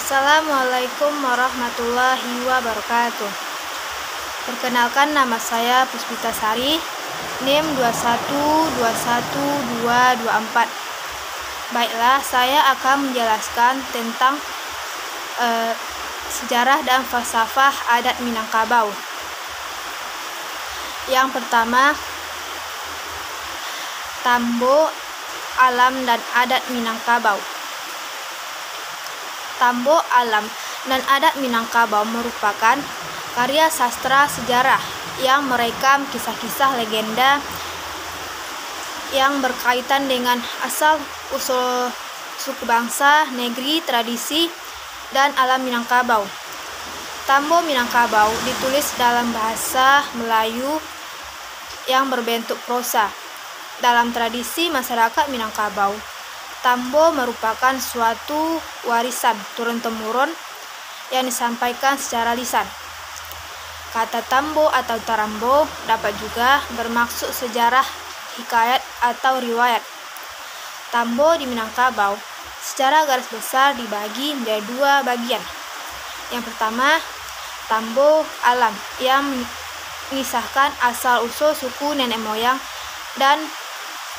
Assalamualaikum warahmatullahi wabarakatuh. Perkenalkan, nama saya Puspita Sari, NIM 2121224. Baiklah, saya akan menjelaskan tentang sejarah dan falsafah adat Minangkabau. Yang pertama, Tambo, alam dan adat Minangkabau. Tambo, alam dan adat Minangkabau merupakan karya sastra sejarah yang merekam kisah-kisah legenda yang berkaitan dengan asal-usul suku bangsa, negeri, tradisi, dan alam Minangkabau. Tambo Minangkabau ditulis dalam bahasa Melayu yang berbentuk prosa. Dalam tradisi masyarakat Minangkabau, Tambo merupakan suatu warisan turun-temurun yang disampaikan secara lisan. Kata Tambo atau Tarambo dapat juga bermaksud sejarah, hikayat, atau riwayat. Tambo di Minangkabau secara garis besar dibagi menjadi dua bagian. Yang pertama, Tambo alam yang mengisahkan asal-usul suku nenek moyang dan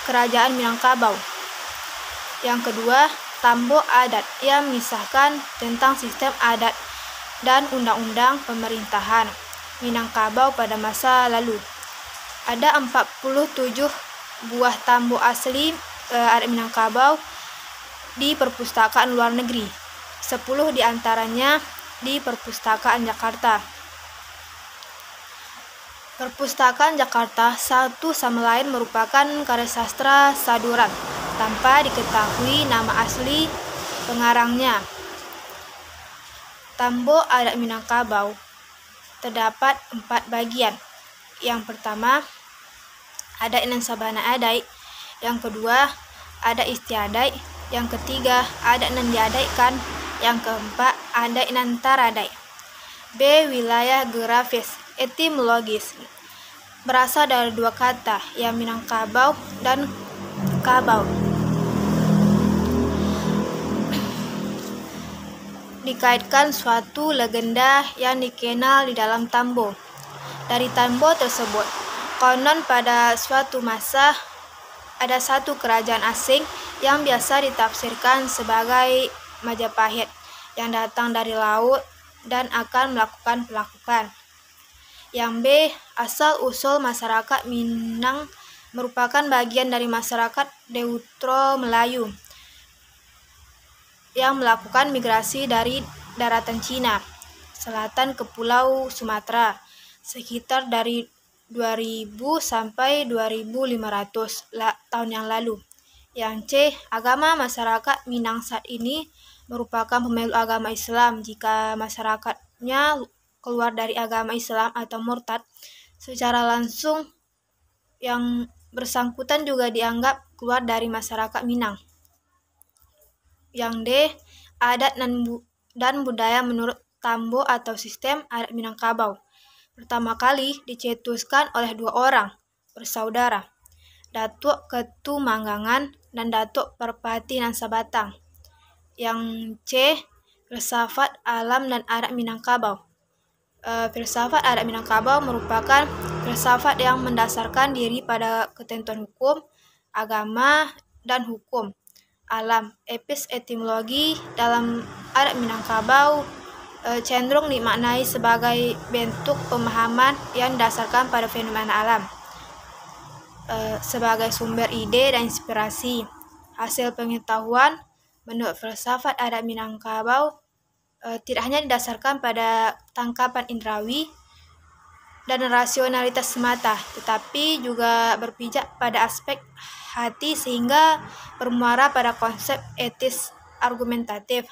kerajaan Minangkabau. Yang kedua, Tambo adat yang mengisahkan tentang sistem adat dan undang-undang pemerintahan Minangkabau pada masa lalu. Ada 47 buah tambo asli adat Minangkabau di perpustakaan luar negeri, 10 diantaranya di Perpustakaan Jakarta. Perpustakaan Jakarta satu sama lain merupakan karya sastra saduran tanpa diketahui nama asli pengarangnya. Tambo adat Minangkabau terdapat 4 bagian. Yang pertama, adat nan sabana adai. Yang kedua, adat istiadai. Yang ketiga, adat nan diadaikan. Yang keempat, adat nan taradai. B. Wilayah geografis. Etimologis berasal dari dua kata, yang Minangkabau dan Kabau. Dikaitkan suatu legenda yang dikenal di dalam Tambo. Dari Tambo tersebut, konon pada suatu masa ada satu kerajaan asing yang biasa ditafsirkan sebagai Majapahit yang datang dari laut dan akan melakukan pelaklukan. Yang B. Asal-usul masyarakat Minang merupakan bagian dari masyarakat Deutero Melayu yang melakukan migrasi dari daratan Cina selatan ke Pulau Sumatera sekitar dari 2000 sampai 2500 tahun yang lalu. Yang C. Agama masyarakat Minang saat ini merupakan pemeluk agama Islam. Jika masyarakatnya keluar dari agama Islam atau murtad secara langsung, yang bersangkutan juga dianggap keluar dari masyarakat Minang. Yang D. Adat dan budaya menurut Tambo atau sistem adat Minangkabau pertama kali dicetuskan oleh 2 orang bersaudara, Datuk Ketu Manggangan dan Datuk Parpati nan Sabatang. Yang C. Filsafat alam dan adat Minangkabau. Filsafat adat Minangkabau merupakan filsafat yang mendasarkan diri pada ketentuan hukum, agama, dan hukum alam. Epistemologi dalam adat Minangkabau cenderung dimaknai sebagai bentuk pemahaman yang didasarkan pada fenomena alam sebagai sumber ide dan inspirasi. Hasil pengetahuan menurut filsafat adat Minangkabau tidak hanya didasarkan pada tangkapan indrawi dan rasionalitas semata, tetapi juga berpijak pada aspek hati sehingga bermuara pada konsep etis argumentatif.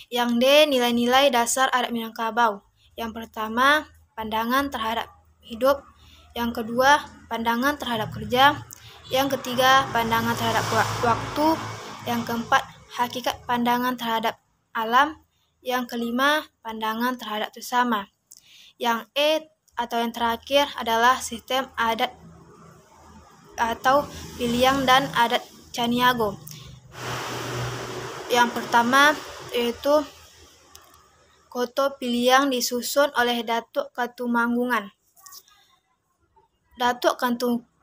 Yang D. Nilai-nilai dasar adat Minangkabau. Yang pertama, pandangan terhadap hidup. Yang kedua, pandangan terhadap kerja. Yang ketiga, pandangan terhadap waktu. Yang keempat, hakikat pandangan terhadap alam. Yang kelima, pandangan terhadap sesama. Yang E atau yang terakhir adalah sistem adat atau Piliang dan adat Caniago. Yang pertama, yaitu Koto Piliang disusun oleh Datuk Katumanggungan. Datuk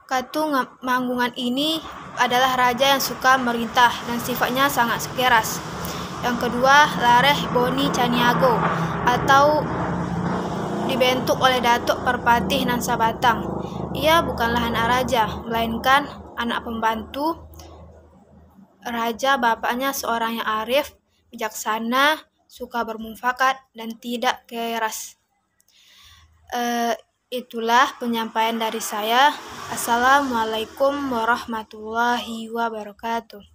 Katumanggungan ini adalah raja yang suka merintah dan sifatnya sangat keras. Yang kedua, Lareh Boni Caniago atau dibentuk oleh Datuk Perpatih Nansa Batang. Ia bukanlah anak raja, melainkan anak pembantu raja. Bapaknya seorang yang arif, bijaksana, suka bermufakat, dan tidak keras. Itulah penyampaian dari saya. Assalamualaikum warahmatullahi wabarakatuh.